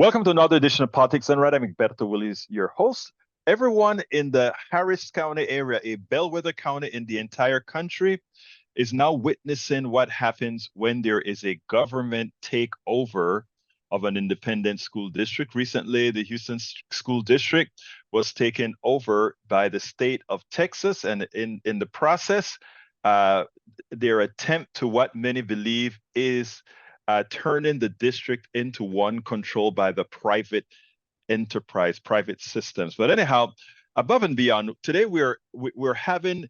Welcome to another edition of Politics and Right. I'm Egberto Willies, your host. Everyone in the Harris County area, a bellwether county in the entire country, is now witnessing what happens when there is a government takeover of an independent school district. Recently, the Houston School District was taken over by the state of Texas, and in the process, uh, their attempt to what many believe is turning the district into one controlled by the private enterprise, private systems. But anyhow, above and beyond, today we're having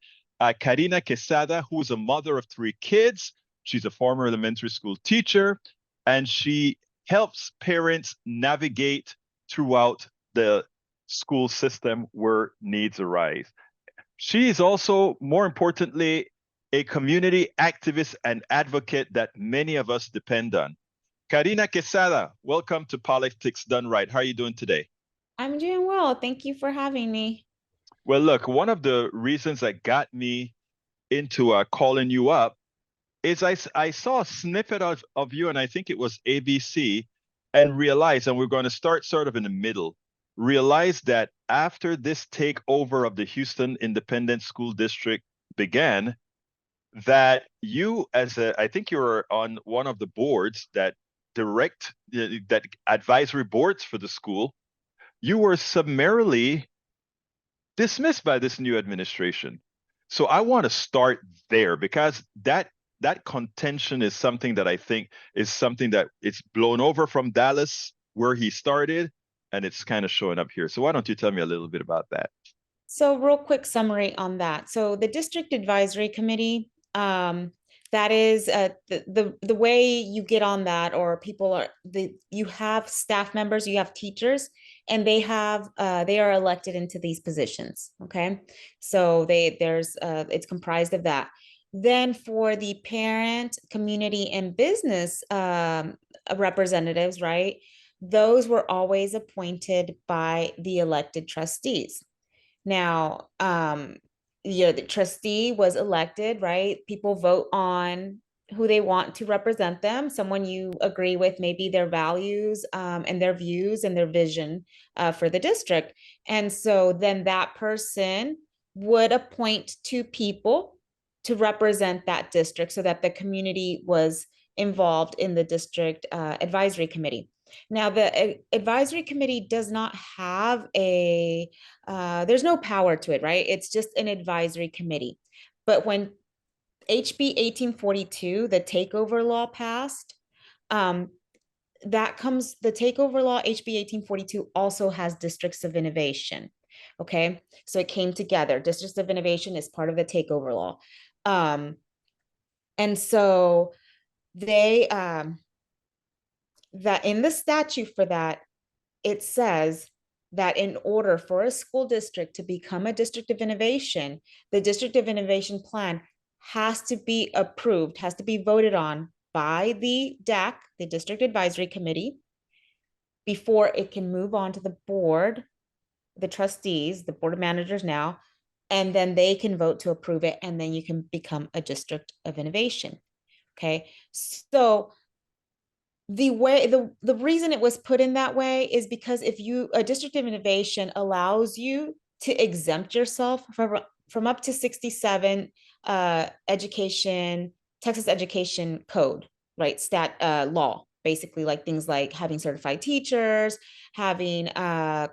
Karina Quesada, who is a mother of three kids. She's a former elementary school teacher, and she helps parents navigate throughout the school system where needs arise. She is also, more importantly, a community activist and advocate that many of us depend on. Karina Quesada, welcome to Politics Done Right. How are you doing today? I'm doing well. Thank you for having me. Well, look, one of the reasons that got me into calling you up is I saw a snippet of you, and I think it was ABC, and realized, and we're going to start sort of in the middle, realized that after this takeover of the Houston Independent School District began, that you I think you're on one of the boards that that advisory boards for the school, you were summarily dismissed by this new administration. So I want to start there because that contention is something that I think is something that it's blown over from Dallas where he started, and it's kind of showing up here. So why don't you tell me a little bit about that? So, real quick summary on that. So, the District Advisory Committee, that is the way you get on that, or people are you have staff members, you have teachers, and they are elected into these positions. Okay, so there's it's comprised of that. Then for the parent, community, and business representatives, right? Those were always appointed by the elected trustees. Now, the trustee was elected, right? People vote on who they want to represent them, someone you agree with, maybe their values and their views and their vision for the district. And so then that person would appoint two people to represent that district so that the community was involved in the district advisory committee. Now, the advisory committee does not have there's no power to it, right? It's just an advisory committee. But when HB 1842, the takeover law passed, the takeover law, HB 1842, also has districts of innovation. Okay. So it came together. Districts of innovation is part of the takeover law. And so they, that in the statute for that, it says that in order for a school district to become a district of innovation, the district of innovation plan has to be approved, has to be voted on by the DAC, the District Advisory Committee, before it can move on to the board, the trustees, the board of managers now, and then they can vote to approve it, and then you can become a district of innovation. Okay, so the reason it was put in that way is because if you a district of innovation allows you to exempt yourself from up to 67 education Texas education code, right? Law, basically, like things like having certified teachers, having a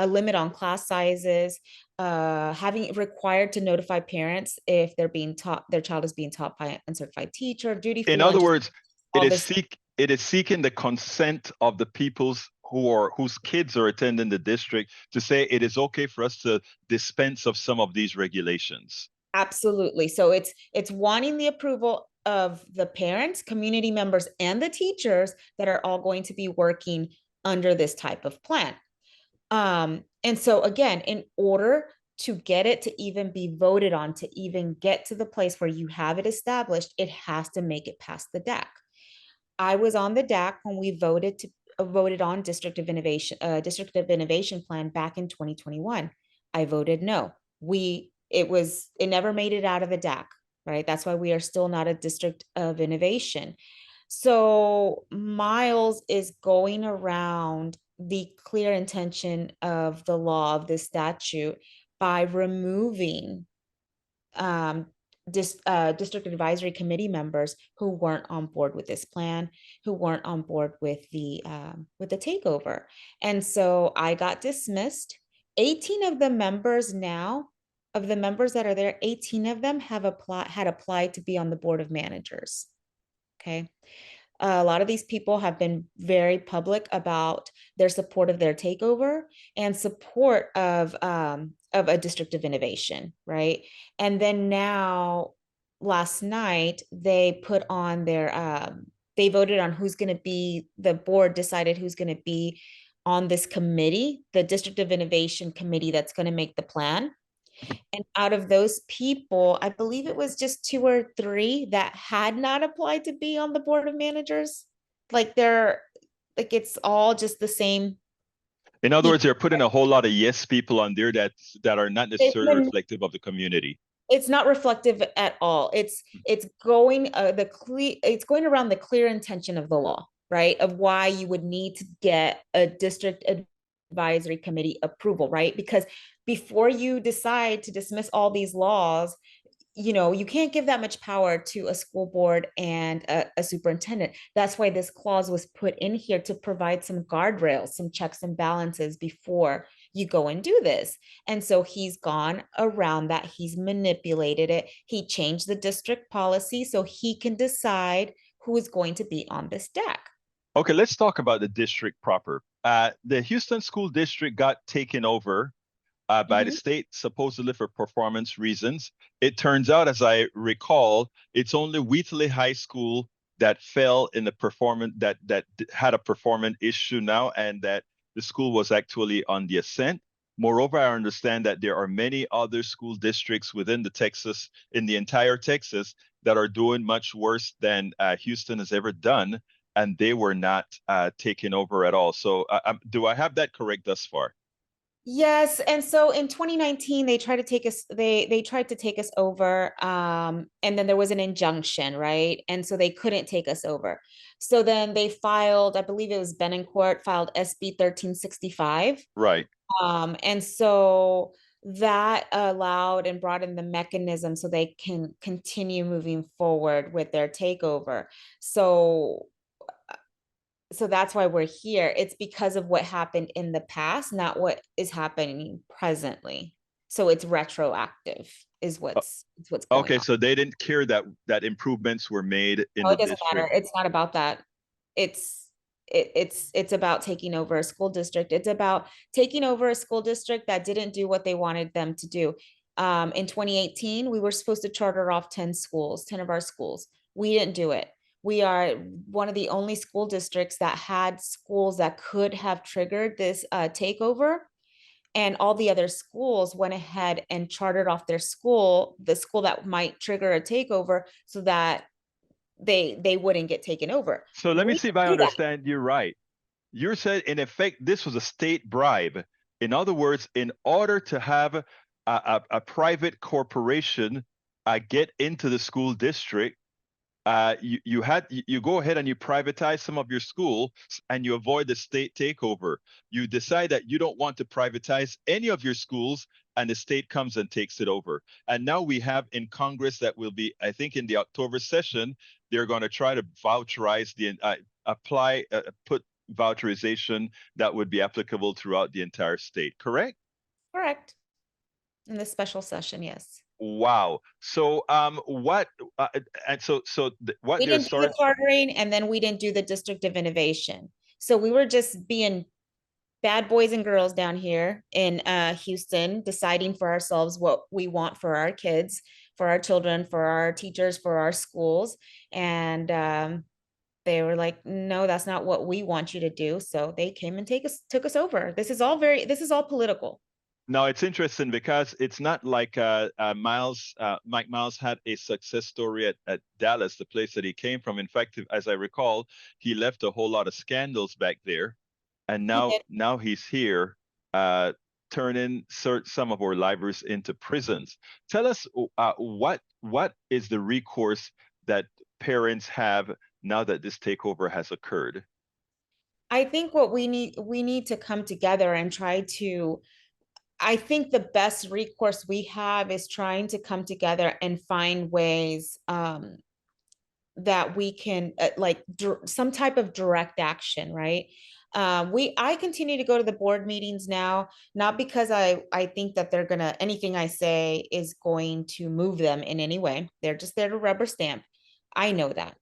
limit on class sizes, having required to notify parents if their child is being taught by an uncertified teacher, duty free In other lunches, words, all this. it is seeking the consent of the peoples whose kids are attending the district to say it is okay for us to dispense of some of these regulations. Absolutely. So it's wanting the approval of the parents, community members, and the teachers that are all going to be working under this type of plan. And so again, in order to get it to even be voted on, to even get to the place where you have it established, it has to make it past the DAC. I was on the DAC when we voted on District of Innovation plan back in 2021. I voted no. It never made it out of the DAC, right? That's why we are still not a District of Innovation. So Miles is going around the clear intention of the law of this statute by removing um, district advisory committee members who weren't on board with this plan, who weren't on board with the takeover. And so I got dismissed. 18 of the members now, of the members that are there, 18 of them have applied to be on the board of managers. Okay. A lot of these people have been very public about their support of their takeover and support of a district of innovation, right? And then now, last night, they put on their they voted on who's going to be, the board decided who's going to be on this committee, the district of innovation committee that's going to make the plan. And out of those people, I believe it was just two or three that had not applied to be on the board of managers. Like they're like it's all just the same In other words, people. they're putting a whole lot of yes people on there that are not necessarily reflective of the community. It's not reflective at all. It's going it's going around the clear intention of the law, right? Of why you would need to get a district advisory committee approval, right? Because before you decide to dismiss all these laws, you can't give that much power to a school board and a superintendent. That's why this clause was put in here to provide some guardrails, some checks and balances before you go and do this. And so he's gone around that. He's manipulated it. He changed the district policy so he can decide who is going to be on this deck. Okay, let's talk about the district proper. The Houston School District got taken over by the Mhm. state, supposedly for performance reasons. It turns out, as I recall, it's only Wheatley High School that fell in the performance that had a performance issue now, and that the school was actually on the ascent. Moreover, I understand that there are many other school districts within the Texas, in the entire Texas, that are doing much worse than Houston has ever done, and they were not taken over at all. So, do I have that correct thus far? Yes, and so in 2019 they tried to take us they tried to take us over, and then there was an injunction, right? And so they couldn't take us over. So then they filed, I believe it was Benincourt filed SB 1365. Right. And so that allowed and brought in the mechanism so they can continue moving forward with their takeover. So that's why we're here. It's because of what happened in the past, not what is happening presently. So it's retroactive is what's going Okay, on. so they didn't care that improvements were made in No, the it doesn't matter. district. It's not about that. It's about taking over a school district. It's about taking over a school district that didn't do what they wanted them to do. In 2018, we were supposed to charter off 10 schools, 10 of our schools. We didn't do it. We are one of the only school districts that had schools that could have triggered this takeover. And all the other schools went ahead and chartered off their school, the school that might trigger a takeover, so that they wouldn't get taken over. So let me We see if I do that. understand you right. You said, in effect, this was a state bribe. In other words, in order to have a private corporation get into the school district, you go ahead and you privatize some of your schools and you avoid the state takeover. You decide that you don't want to privatize any of your schools, and the state comes and takes it over. And now we have in Congress that will be, I think, in the October session, they're going to try to voucherize put voucherization that would be applicable throughout the entire state. Correct? Correct. In the special session, yes. Wow. So what and so what We they're didn't do the starting. chartering, and then we didn't do the district of innovation. So we were just being bad boys and girls down here in Houston, deciding for ourselves what we want for our kids, for our children, for our teachers, for our schools. And they were like, no, that's not what we want you to do. So they came and took us over. This is all political. No, it's interesting because it's not like Mike Miles had a success story at Dallas, the place that he came from. In fact, as I recall, he left a whole lot of scandals back there, and He now did. now he's here, uh, turning some of our libraries into prisons. Tell us what is the recourse that parents have now that this takeover has occurred? I think what we need to come together and try to, I think the best recourse we have is trying to come together and find ways that we can like some type of direct action, right? I continue to go to the board meetings now, not because I think that they're gonna, anything I say is going to move them in any way. They're just there to rubber stamp. I know that.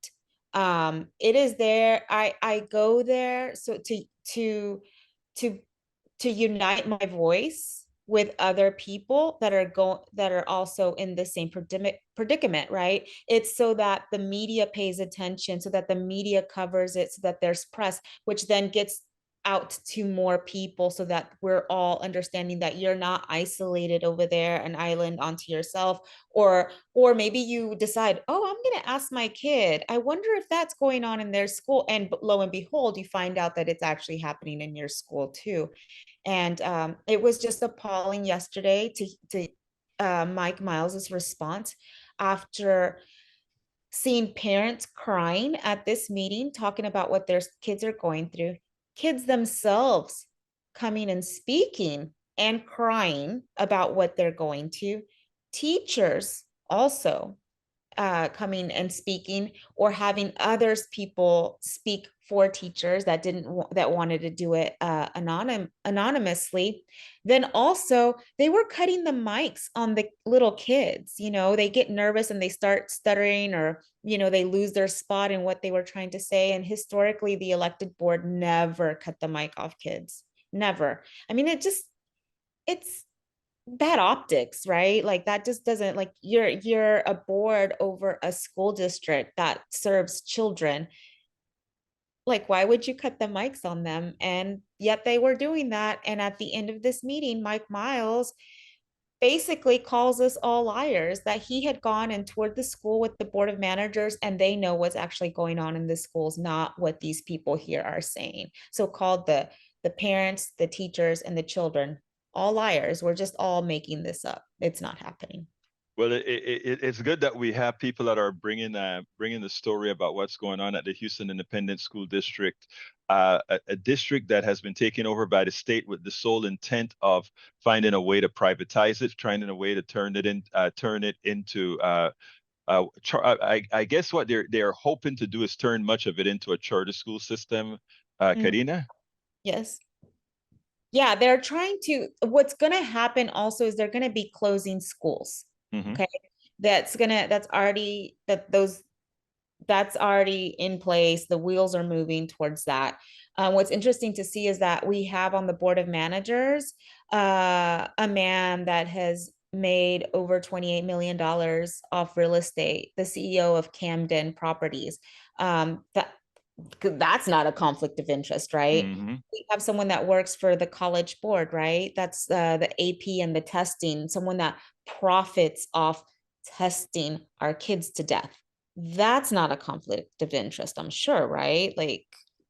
It is there. I go there so to to unite my voice with other people that are also in the same predicament, right? It's so that the media pays attention, so that the media covers it, so that there's press, which then gets out to more people, so that we're all understanding that you're not isolated over there, an island onto yourself. Or maybe you decide, oh, I'm going to ask my kid, I wonder if that's going on in their school, and lo and behold, you find out that it's actually happening in your school too. And it was just appalling yesterday to Mike Miles's response after seeing parents crying at this meeting, talking about what their kids are going through, kids themselves coming and speaking and crying about what they're going to, teachers also coming and speaking, or having others people speak for teachers that didn't that wanted to do it anonymously. Then also they were cutting the mics on the little kids. You know, they get nervous and they start stuttering, or you know, they lose their spot in what they were trying to say. And historically the elected board never cut the mic off kids, never. I mean, it's bad optics, right? Like that just doesn't, like, you're a board over a school district that serves children. Like, why would you cut the mics on them? And yet they were doing that. And at the end of this meeting, Mike Miles basically calls us all liars, that he had gone and toured the school with the board of managers and they know what's actually going on in the schools, not what these people here are saying. So called the parents, the teachers, and the children all liars. We're just all making this up. It's not happening. Well, it's good that we have people that are bringing the story about what's going on at the Houston Independent School District, a district that has been taken over by the state with the sole intent of finding a way to privatize it, trying in a way to turn it into. I guess what they're hoping to do is turn much of it into a charter school system. Mm, Karina. yes. Yeah, they're trying to, what's going to happen also is they're going to be closing schools. Hmm. Okay. That's already, that's already in place. The wheels are moving towards that. What's interesting to see is that we have on the board of managers a man that has made over $28 million off real estate, the CEO of Camden Properties. That's not a conflict of interest, right? Hmm. We have someone that works for the college board, right? That's the AP and the testing, someone that profits off testing our kids to death. That's not a conflict of interest, I'm sure, right? Like,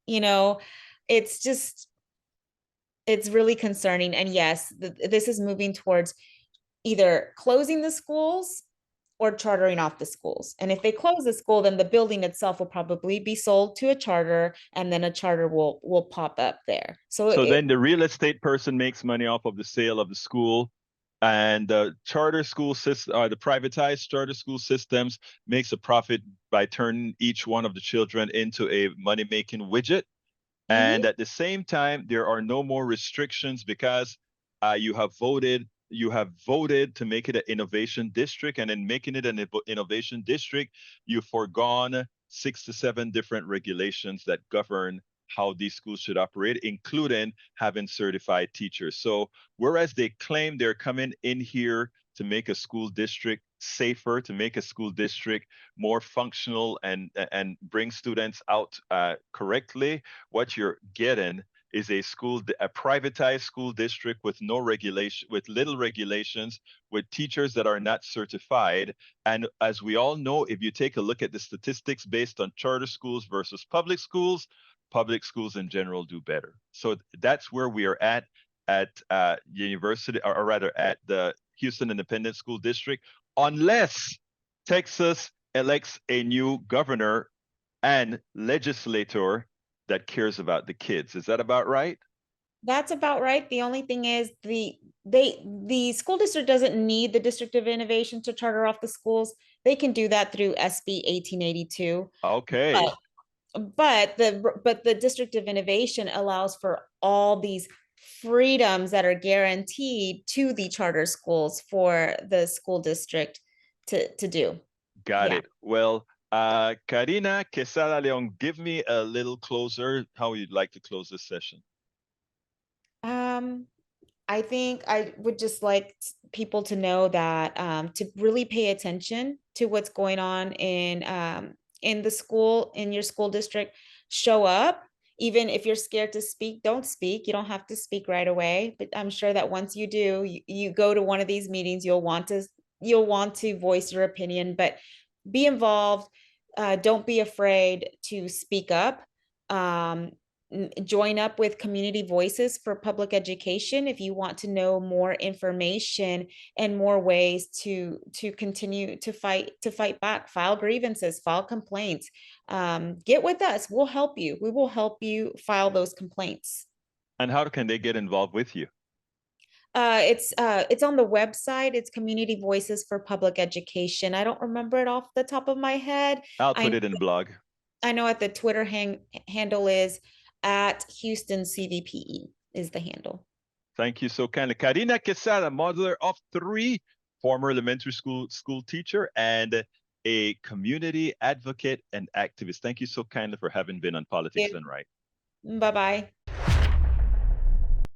you know, it's just, it's really concerning. And yes, this is moving towards either closing the schools or chartering off the schools. And if they close the school, then the building itself will probably be sold to a charter, and then a charter will pop up there. So So then the real estate person makes money off of the sale of the school, and the charter school system, the privatized charter school systems makes a profit by turning each one of the children into a money-making widget. mhm. And at the same time, there are no more restrictions because you have voted to make it an innovation district, and in making it an innovation district, you've foregone 6 to 7 different regulations that govern how these schools should operate, including having certified teachers. So whereas they claim they're coming in here to make a school district safer, to make a school district more functional and bring students out correctly, what you're getting is a privatized school district with no regulation, with little regulations, with teachers that are not certified. And as we all know, if you take a look at the statistics based on charter schools versus public schools in general do better. So that's where we are at university, or rather at the Houston Independent School District, unless Texas elects a new governor and legislator that cares about the kids. Is that about right? That's about right. The only thing is the school district doesn't need the District of Innovation to charter off the schools. They can do that through SB 1882. Okay. But the District of Innovation allows for all these freedoms that are guaranteed to the charter schools for the school district to do. Got Yeah. it. Well, Karina Quesada Leon, give me a little closer how you'd like to close this session. Um, I think I would just like people to know that to really pay attention to what's going on in the school, in your school district. Show up. Even if you're scared to speak, don't speak. You don't have to speak right away. But I'm sure that once you do, you go to one of these meetings, you'll want to voice your opinion, but be involved. Don't be afraid to speak up. Um, join up with community voices for public education if you want to know more information and more ways to continue to fight back, file grievances, file complaints. Get with us, we'll help you, we will help you file those complaints. And how can they get involved with you? It's on the website. It's Community Voices for Public Education. I don't remember it off the top of my head. I'll put I it in the blog. I know at the Twitter handle is at Houston CVPE is the handle. Thank you so kindly. Karina Quesada, mother of 3, former elementary school teacher and a community advocate and activist. Thank you so kindly for having been on Politics Done Right. Bye-bye.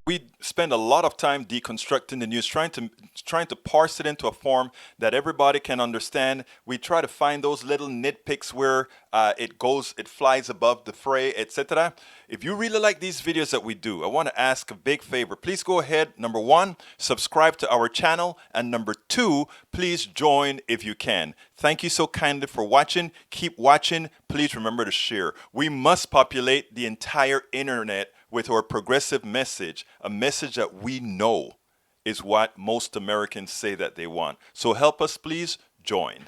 We spend a lot of time deconstructing the news, trying to parse it into a form that everybody can understand. We try to find those little nitpicks where it flies above the fray, etc. If you really like these videos that we do, I want to ask a big favor. Please go ahead, number 1, subscribe to our channel, and number 2, please join if you can. Thank you so kindly for watching. Keep watching. Please remember to share. We must populate the entire internet with our progressive message, a message that we know is what most Americans say that they want. So help us, please join.